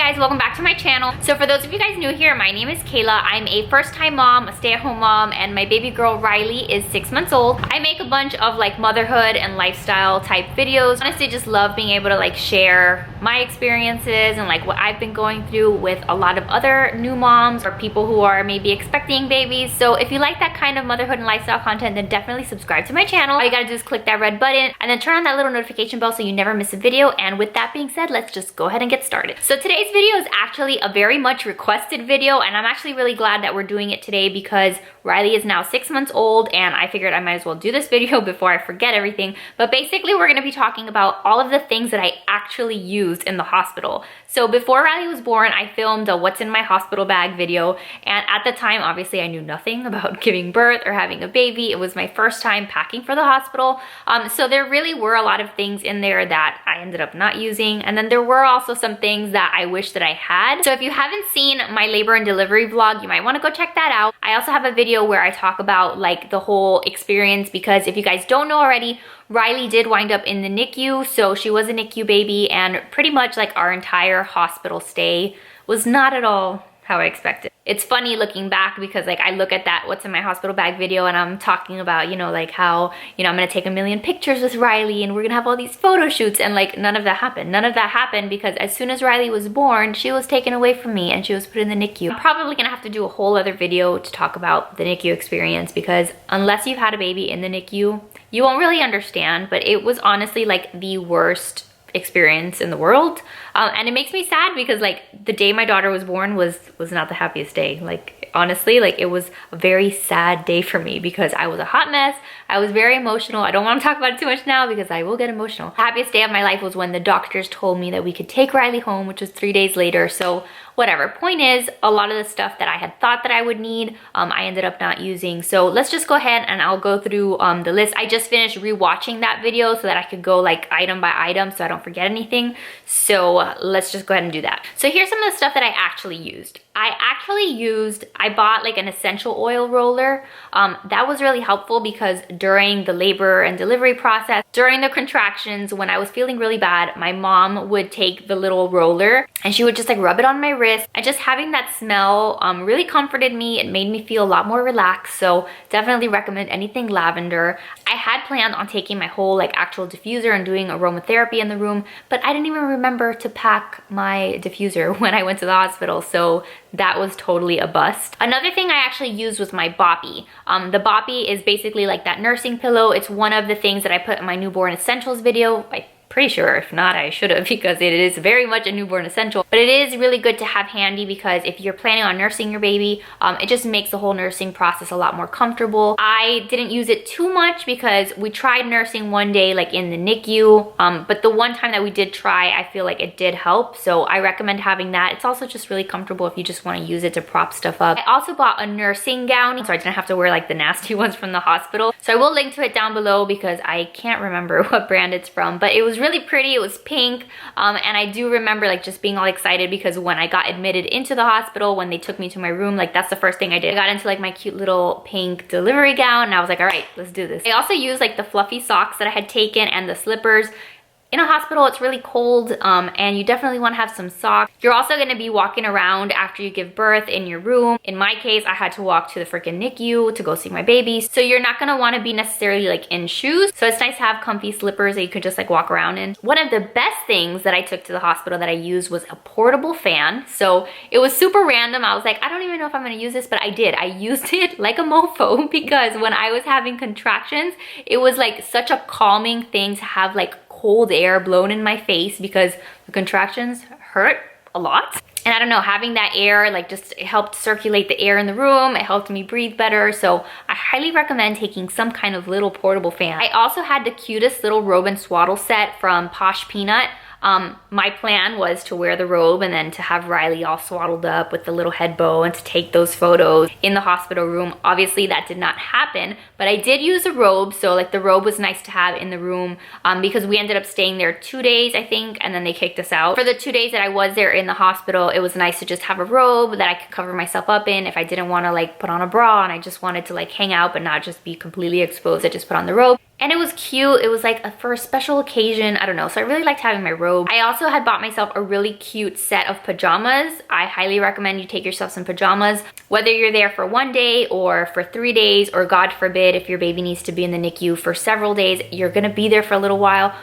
guys, welcome back to my channel. So for those of you guys new here, my name is Kayla. I'm a first-time mom, a stay-at-home mom, and my baby girl Riley is 6 months old. I make a bunch of like motherhood and lifestyle type videos. Honestly, just love being able to like share my experiences and like what I've been going through with a lot of other new moms or people who are maybe expecting babies. So if you like that kind of motherhood and lifestyle content, then definitely subscribe to my channel. All you gotta do is click that red button and then turn on that little notification bell so you never miss a video. And with that being said, let's just go ahead and get started. So today's video is actually a very much requested video, and I'm actually really glad that we're doing it today because Riley is now 6 months old and I figured I might as well do this video before I forget everything. But basically we're gonna be talking about all of the things that I actually used in the hospital. So before Riley was born, I filmed a what's in my hospital bag video, and at the time obviously I knew nothing about giving birth or having a baby. It was my first time packing for the hospital. So there really were a lot of things in there that I ended up not using, and then there were also some things that I wish that I had. So if you haven't seen my labor and delivery vlog, you might want to go check that out. I also have a video where I talk about like the whole experience, because if you guys don't know already, Riley did wind up in the NICU. So she was a NICU baby, and pretty much like our entire hospital stay was not at all how I expected. It's funny looking back because like I look at that what's in my hospital bag video and I'm talking about, you know, like how, you know, I'm gonna take a million pictures with Riley and we're gonna have all these photo shoots, and like none of that happened. None of that happened because as soon as Riley was born, she was taken away from me and she was put in the NICU. I'm probably gonna have to do a whole other video to talk about the NICU experience, because unless you've had a baby in the NICU, you won't really understand, but it was honestly like the worst experience in the world. And it makes me sad because like the day my daughter was born was not the happiest day. Like honestly, like it was a very sad day for me because I was a hot mess. I was very emotional. I don't want to talk about it too much now because I will get emotional. The happiest day of my life was when the doctors told me that we could take Riley home, which was 3 days later. So whatever. Point is, a lot of the stuff that I had thought that I would need, I ended up not using. So let's just go ahead and I'll go through the list. I just finished rewatching that video so that I could go like item by item so I don't forget anything. So let's just go ahead and do that. So here's some of the stuff that I actually used. I bought like an essential oil roller. That was really helpful because during the labor and delivery process, during the contractions, when I was feeling really bad, my mom would take the little roller and she would just like rub it on my wrist. And just having that smell really comforted me. It made me feel a lot more relaxed. So definitely recommend anything lavender. I had planned on taking my whole like actual diffuser and doing aromatherapy in the room, but I didn't even remember to pack my diffuser when I went to the hospital. So that was totally a bust. Another thing I actually used was my boppy. The boppy is basically like that nursing pillow. It's one of the things that I put in my newborn essentials video. Pretty sure, if not I should have, because it is very much a newborn essential. But it is really good to have handy because if you're planning on nursing your baby, it just makes the whole nursing process a lot more comfortable. I didn't use it too much because we tried nursing one day like in the NICU, but the one time that we did try, I feel like it did help. So I recommend having that. It's also just really comfortable if you just want to use it to prop stuff up. I also bought a nursing gown so I didn't have to wear like the nasty ones from the hospital. So I will link to it down below because I can't remember what brand it's from, but it was really pretty. It was pink, and I do remember like just being all excited because when I got admitted into the hospital, when they took me to my room, like that's the first thing I did. I got into like my cute little pink delivery gown and I was like, all right, let's do this. I also used like the fluffy socks that I had taken and the slippers. In a hospital, it's really cold, and you definitely want to have some socks. You're also going to be walking around after you give birth in your room. In my case, I had to walk to the freaking NICU to go see my baby. So you're not going to want to be necessarily like in shoes. So it's nice to have comfy slippers that you could just like walk around in. One of the best things that I took to the hospital that I used was a portable fan. So it was super random. I was like, I don't even know if I'm going to use this, but I did. I used it like a mofo because when I was having contractions, it was like such a calming thing to have like cold air blown in my face because the contractions hurt a lot. And I don't know, having that air like just it helped circulate the air in the room. It helped me breathe better. So I highly recommend taking some kind of little portable fan. I also had the cutest little robe and swaddle set from Posh Peanut. My plan was to wear the robe and then to have Riley all swaddled up with the little head bow and to take those photos in the hospital room. Obviously that did not happen, but I did use a robe. So like the robe was nice to have in the room because we ended up staying there 2 days, I think, and then they kicked us out. For the 2 days that I was there in the hospital, it was nice to just have a robe that I could cover myself up in if I didn't want to like put on a bra and I just wanted to like hang out but not just be completely exposed. I just put on the robe. and it was cute. It was like for a special occasion, I don't know. So I really liked having my robe. I also had bought myself a really cute set of pajamas. I highly recommend you take yourself some pajamas, whether you're there for 1 day or for 3 days, or God forbid, if your baby needs to be in the NICU for several days, you're gonna be there for a little while.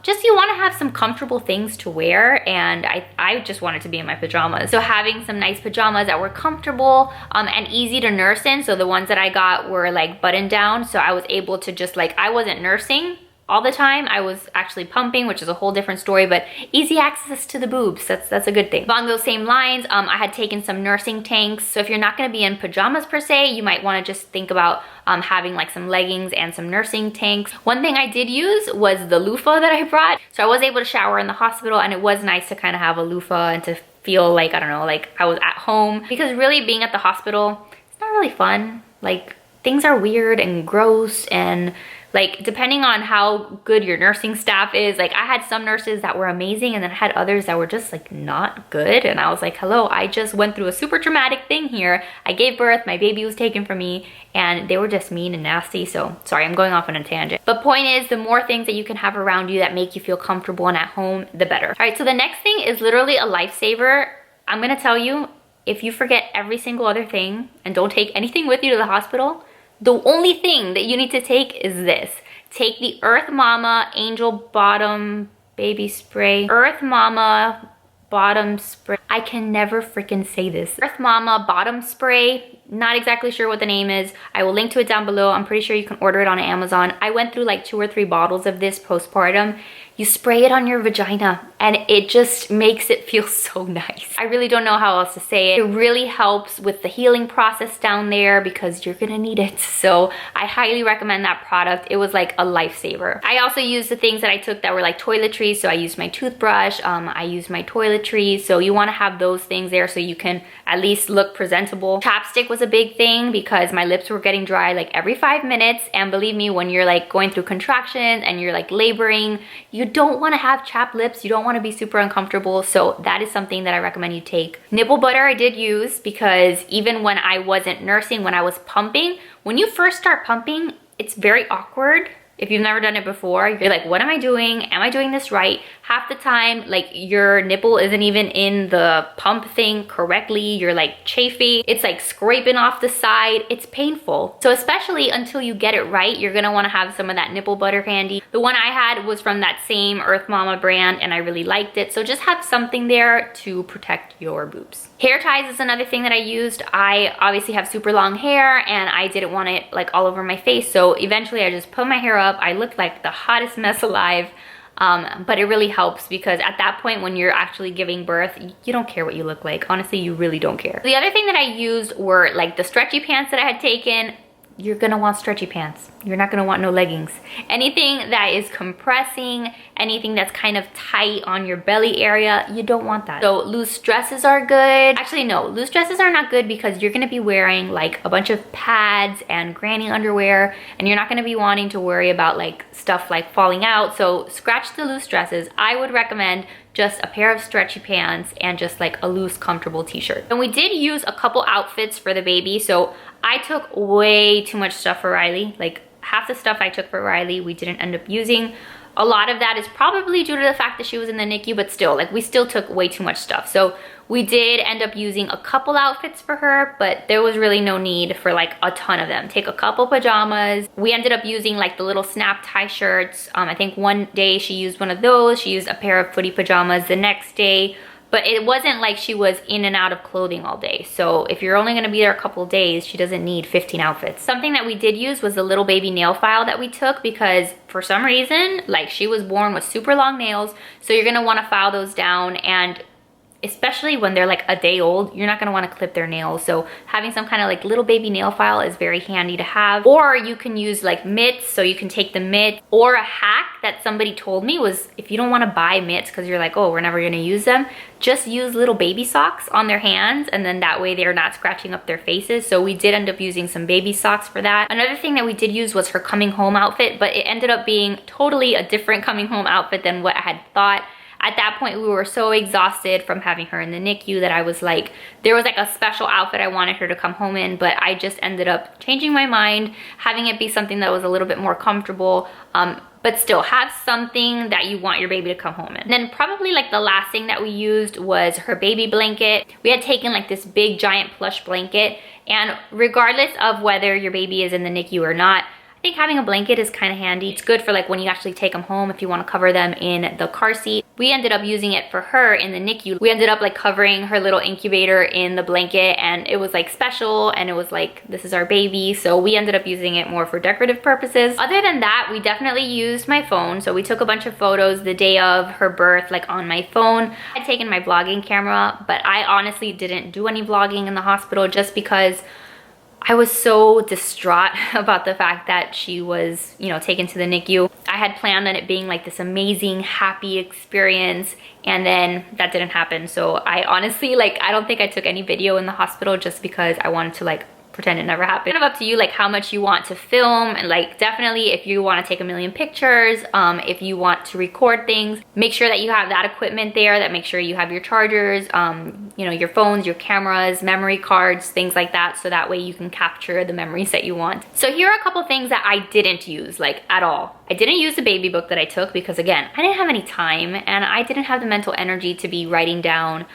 Just you wanna have some comfortable things to wear, and I just wanted to be in my pajamas. So having some nice pajamas that were comfortable and easy to nurse in. So the ones that I got were like button down, so I was able to just like, I wasn't nursing all the time. I was actually pumping, which is a whole different story, but easy access to the boobs, that's a good thing. Along those same lines, I had taken some nursing tanks. So if you're not gonna be in pajamas per se, you might wanna just think about having like some leggings and some nursing tanks. One thing I did use was the loofah that I brought. So I was able to shower in the hospital, and it was nice to kind of have a loofah and to feel like, I don't know, like I was at home. Because really being at the hospital, it's not really fun. Like things are weird and gross, and like depending on how good your nursing staff is, like I had some nurses that were amazing, and then I had others that were just like not good. And I was like, hello, I just went through a super traumatic thing here. I gave birth, my baby was taken from me, and they were just mean and nasty. So sorry, I'm going off on a tangent. But point is, the more things that you can have around you that make you feel comfortable and at home, the better. All right, so the next thing is literally a lifesaver. I'm gonna tell you, if you forget every single other thing and don't take anything with you to the hospital, the only thing that you need to take is this. Take the Earth Mama Angel Bottom Baby Spray. Earth Mama Bottom Spray. I can never freaking say this. Earth Mama Bottom Spray. Not exactly sure what the name is. I will link to it down below. I'm pretty sure you can order it on Amazon. I went through like 2 or 3 bottles of this postpartum. You spray it on your vagina and it just makes it feel so nice. I really don't know how else to say it. It really helps with the healing process down there because you're gonna need it. So I highly recommend that product. It was like a lifesaver. I also used the things that I took that were like toiletries. So I used my toothbrush, I used my toiletries. So you wanna have those things there so you can at least look presentable. Chapstick was a big thing because my lips were getting dry like every 5 minutes. And believe me, when you're like going through contractions and you're like laboring, you don't want to have chapped lips. You don't want to be super uncomfortable. So that is something that I recommend you take. Nipple butter I did use because even when I wasn't nursing, when I was pumping, when you first start pumping, it's very awkward. If you've never done it before, you're like, what am I doing? Am I doing this right? Half the time, like your nipple isn't even in the pump thing correctly. You're like chafing. It's like scraping off the side. It's painful. So especially until you get it right, you're gonna wanna have some of that nipple butter handy. The one I had was from that same Earth Mama brand and I really liked it. So just have something there to protect your boobs. Hair ties is another thing that I used. I obviously have super long hair and I didn't want it like all over my face. So eventually I just put my hair up. I looked like the hottest mess alive. But it really helps because at that point when you're actually giving birth, you don't care what you look like. Honestly, you really don't care. The other thing that I used were like the stretchy pants that I had taken. You're gonna want stretchy pants. You're not gonna want no leggings. Anything that is compressing, anything that's kind of tight on your belly area, you don't want that. So loose dresses are good. Actually, no, loose dresses are not good because you're gonna be wearing like a bunch of pads and granny underwear, and you're not gonna be wanting to worry about like stuff like falling out. So scratch the loose dresses. I would recommend just a pair of stretchy pants and just like a loose, comfortable t-shirt. And we did use a couple outfits for the baby. So I took way too much stuff for Riley. Like half the stuff I took for Riley, we didn't end up using. A lot of that is probably due to the fact that she was in the NICU, but still, like we still took way too much stuff. So we did end up using a couple outfits for her, but there was really no need for like a ton of them. Take a couple pajamas. We ended up using like the little snap tie shirts. I think one day she used one of those. She used a pair of footy pajamas the next day. But it wasn't like she was in and out of clothing all day. So if you're only gonna be there a couple days, she doesn't need 15 outfits. Something that we did use was the little baby nail file that we took because for some reason, like she was born with super long nails. So you're gonna wanna file those down, and especially when they're like a day old, you're not gonna wanna clip their nails. So having some kind of like little baby nail file is very handy to have. Or you can use like mitts, so you can take the mitt. Or a hack that somebody told me was if you don't wanna buy mitts because you're like, oh, we're never gonna use them, just use little baby socks on their hands, and then that way they're not scratching up their faces. So we did end up using some baby socks for that. Another thing that we did use was her coming home outfit, but it ended up being totally a different coming home outfit than what I had thought. At that point, we were so exhausted from having her in the NICU that I was like, there was like a special outfit I wanted her to come home in, but I just ended up changing my mind, having it be something that was a little bit more comfortable, but still have something that you want your baby to come home in. And then probably like the last thing that we used was her baby blanket. We had taken like this big giant plush blanket, and regardless of whether your baby is in the NICU or not, I think having a blanket is kind of handy. It's good for like when you actually take them home if you want to cover them in the car seat. We ended up using it for her in the NICU. We ended up like covering her little incubator in the blanket, and it was like special, and it was like, this is our baby. So we ended up using it more for decorative purposes. Other than that, we definitely used my phone. So we took a bunch of photos the day of her birth, like on my phone. I had taken my vlogging camera, but I honestly didn't do any vlogging in the hospital just because I was so distraught about the fact that she was, you know, taken to the NICU. I had planned on it being like this amazing, happy experience, and then that didn't happen. So I honestly, like, I don't think I took any video in the hospital just because I wanted to like pretend it never happened. Kind of up to you like how much you want to film, and like definitely if you want to take a million pictures, if you want to record things, make sure that you have that equipment there, that make sure you have your chargers, you know, your phones, your cameras, memory cards, things like that, so that way you can capture the memories that you want. So here are a couple things that I didn't use like at all. I didn't use the baby book that I took because again, I didn't have any time and I didn't have the mental energy to be writing down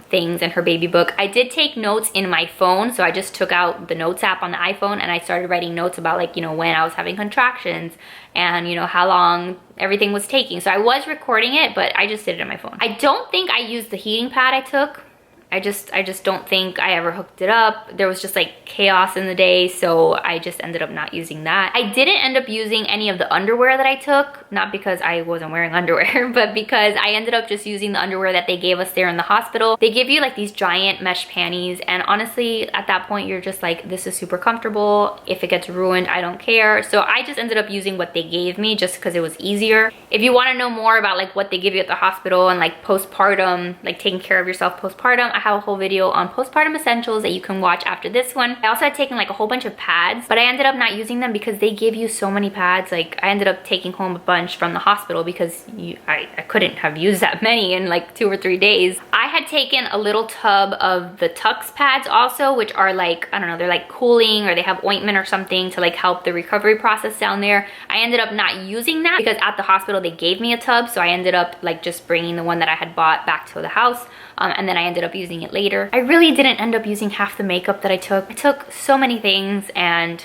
things in her baby book. I did take notes in my phone, so I just took out the notes app on the iPhone and I started writing notes about like, you know, when I was having contractions and, you know, how long everything was taking. So I was recording it, but I just did it on my phone. I don't think I used the heating pad I took. I just don't think I ever hooked it up. There was just like chaos in the day, so I just ended up not using that. I didn't end up using any of the underwear that I took, not because I wasn't wearing underwear, but because I ended up just using the underwear that they gave us there in the hospital. They give you like these giant mesh panties, and honestly, at that point, you're just like, this is super comfortable. If it gets ruined, I don't care. So I just ended up using what they gave me just because it was easier. If you want to know more about like what they give you at the hospital and like postpartum, like taking care of yourself postpartum, I have a whole video on postpartum essentials that you can watch after this one. I also had taken like a whole bunch of pads, but I ended up not using them because they give you so many pads. Like I ended up taking home a bunch from the hospital because I couldn't have used that many in like 2 or 3 days. I had taken a little tub of the Tux pads also, which are like, I don't know, they're like cooling, or they have ointment or something to like help the recovery process down there. I ended up not using that because at the hospital they gave me a tub, so I ended up like just bringing the one that I had bought back to the house. And then I ended up using it later. I really didn't end up using half the makeup that I took. I took so many things and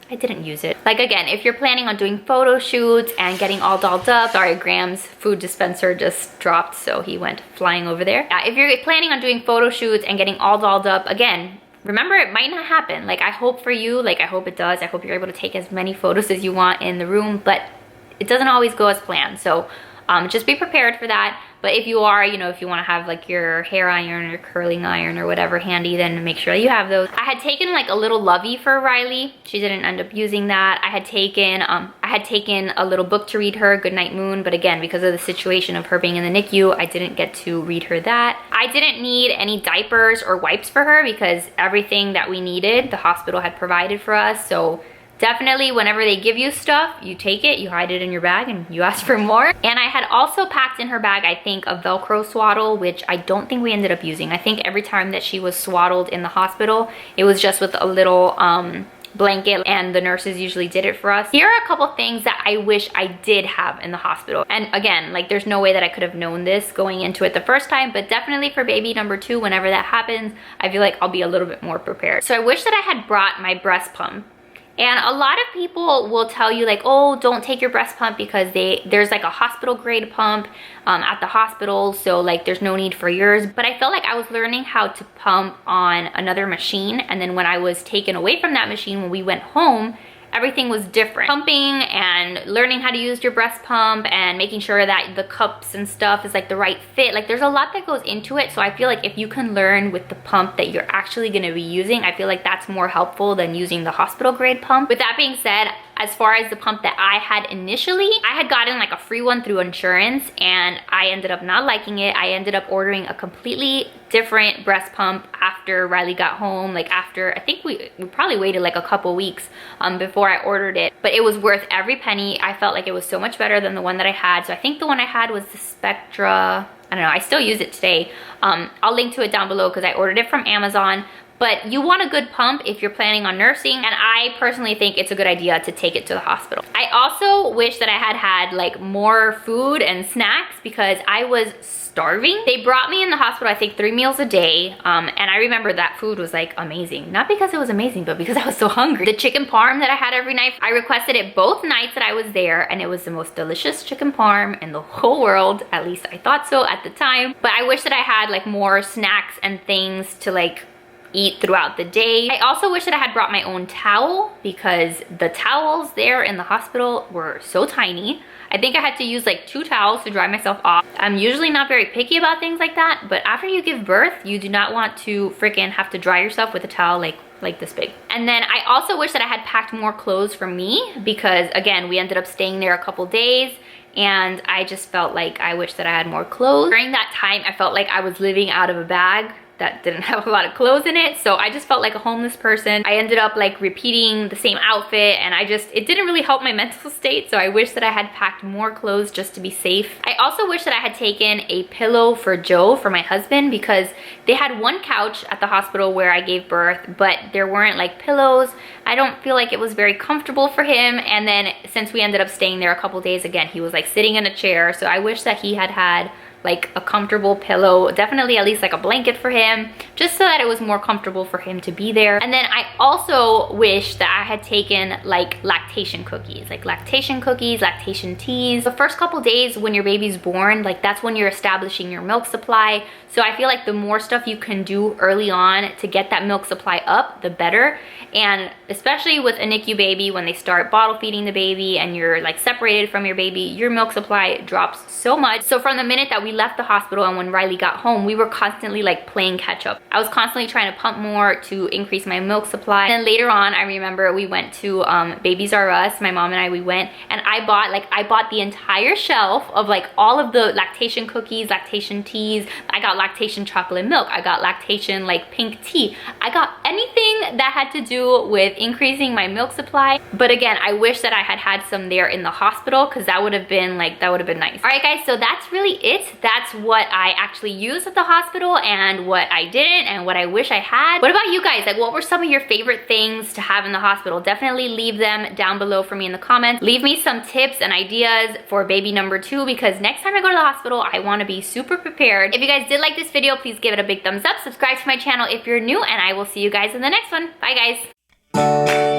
I didn't use it. Like again, if you're planning on doing photo shoots and getting all dolled up, sorry, Graham's food dispenser just dropped, so he went flying over there. If you're planning on doing photo shoots and getting all dolled up, again, remember it might not happen. Like I hope for you, like I hope it does. I hope you're able to take as many photos as you want in the room, but it doesn't always go as planned. So just be prepared for that. But if you are, you know, if you want to have like your hair iron or curling iron or whatever handy, then make sure you have those. I had taken like a little lovey for Riley. She didn't end up using that. I had taken a little book to read her, Goodnight Moon, but again, because of the situation of her being in the NICU, I didn't get to read her that. I didn't need any diapers or wipes for her because everything that we needed, the hospital had provided for us. So definitely whenever they give you stuff, you take it, you hide it in your bag, and you ask for more. And I had also packed in her bag, I think, a Velcro swaddle, which I don't think we ended up using. I think every time that she was swaddled in the hospital, it was just with a little blanket, and the nurses usually did it for us. Here are a couple things that I wish I did have in the hospital. And again, like there's no way that I could have known this going into it the first time, but definitely for baby number 2, whenever that happens, I feel like I'll be a little bit more prepared. So I wish that I had brought my breast pump. And a lot of people will tell you like, oh, don't take your breast pump because there's like a hospital grade pump at the hospital, so like there's no need for yours. But I felt like I was learning how to pump on another machine, and then when I was taken away from that machine, when we went home, everything was different. Pumping and learning how to use your breast pump and making sure that the cups and stuff is like the right fit. Like there's a lot that goes into it. So I feel like if you can learn with the pump that you're actually gonna be using, I feel like that's more helpful than using the hospital grade pump. With that being said, as far as the pump that I had initially, I had gotten like a free one through insurance and I ended up not liking it. I ended up ordering a completely different breast pump after Riley got home. Like after, I think we probably waited like a couple weeks before I ordered it, but it was worth every penny. I felt like it was so much better than the one that I had. So I think the one I had was the Spectra. I don't know, I still use it today. I'll link to it down below because I ordered it from Amazon. But you want a good pump if you're planning on nursing, and I personally think it's a good idea to take it to the hospital. I also wish that I had had like more food and snacks because I was starving. They brought me in the hospital, I think 3 meals a day, and I remember that food was like amazing. Not because it was amazing, but because I was so hungry. The chicken parm that I had every night, I requested it both nights that I was there, and it was the most delicious chicken parm in the whole world. At least I thought so at the time. But I wish that I had like more snacks and things to like eat throughout the day. I also wish that I had brought my own towel because the towels there in the hospital were so tiny. I think I had to use like 2 towels to dry myself off. I'm usually not very picky about things like that, but after you give birth, you do not want to freaking have to dry yourself with a towel like this big. And then I also wish that I had packed more clothes for me because again, we ended up staying there a couple days and I just felt like I wish that I had more clothes. During that time, I felt like I was living out of a bag that didn't have a lot of clothes in it, so I just felt like a homeless person. I ended up like repeating the same outfit and it didn't really help my mental state, so I wish that I had packed more clothes just to be safe. I also wish that I had taken a pillow for Joe, for my husband, because they had one couch at the hospital where I gave birth, but there weren't like pillows. I don't feel like it was very comfortable for him, and then since we ended up staying there a couple days, again, he was like sitting in a chair, so I wish that he had like a comfortable pillow, definitely at least like a blanket for him, just so that it was more comfortable for him to be there. And then I also wish that I had taken like lactation cookies, lactation teas. The first couple days when your baby's born, like that's when you're establishing your milk supply. So I feel like the more stuff you can do early on to get that milk supply up, the better. And especially with a NICU baby, when they start bottle feeding the baby and you're like separated from your baby, your milk supply drops so much. So from the minute that we left the hospital and when Riley got home, we were constantly like playing catch up. I was constantly trying to pump more to increase my milk supply. And then later on, I remember we went to Babies R Us, my mom and I, we went, and I bought the entire shelf of like all of the lactation cookies, lactation teas. I got lactation chocolate milk. I got lactation like pink tea. I got anything that had to do with increasing my milk supply. But again, I wish that I had had some there in the hospital because that would have been nice. All right guys, so that's really it. That's what I actually used at the hospital and what I didn't and what I wish I had. What about you guys? Like, what were some of your favorite things to have in the hospital? Definitely leave them down below for me in the comments. Leave me some tips and ideas for baby number 2 because next time I go to the hospital, I want to be super prepared. If you guys did like this video, please give it a big thumbs up. Subscribe to my channel if you're new, and I will see you guys in the next one. Bye guys.